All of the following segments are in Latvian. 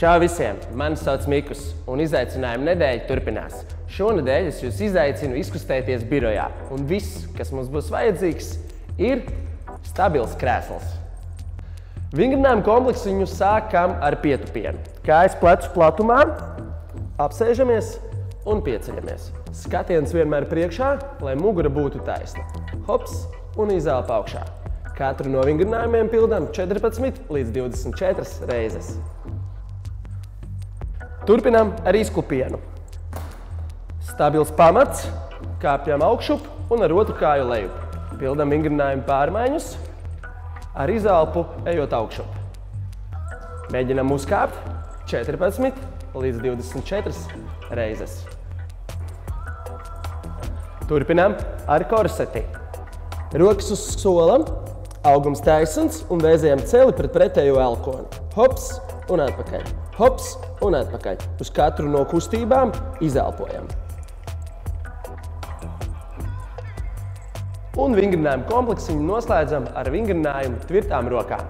Čau visiem! Mani sauc Mikus, un izaicinājuma nedēļa turpinās. Šonedēļ es jūs izaicinu izkustēties birojā, un viss, kas mums būs vajadzīgs, ir stabils krēsls. Vingrinājumu kompleksu viņu sākam ar pietupienu. Kājas plecu platumā, apsēžamies un pieceļamies. Skatiens vienmēr priekšā, lai mugura būtu taisna. Hops un izelpa augšā. Katru no vingrinājumiem pildam 14 līdz 24 reizes. Turpinām ar izklupienu. Stabils pamats, kāpjam augšup un ar otru kāju lejup. Pildam vingrinājumu pārmaiņus, ar izelpu ejot augšup. Mēģinam uzkāpt 14 līdz 24 reizes. Turpinām ar korseti. Rokas uz solam, augums taisns un vēzējam celi pret pretējo elkoni. Hops un atpakaļ. Hops un atpakaļ. Uz katru no kustībām izelpojam. Un vingrinājumu kompleksiņu noslēdzam ar vingrinājumu tvirtām rokām.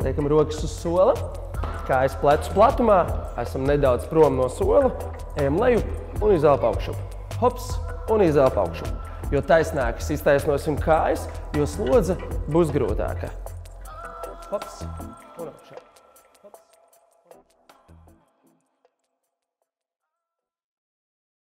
Liekam rokas uz sola, kājas plecu platumā, esam nedaudz prom no sola, ejam lejup un izelpa augšup. Hops un izelpa augšup. Jo taisnākas iztaisnosim kājas, jo slodze būs grūtāka. Hops un augšup.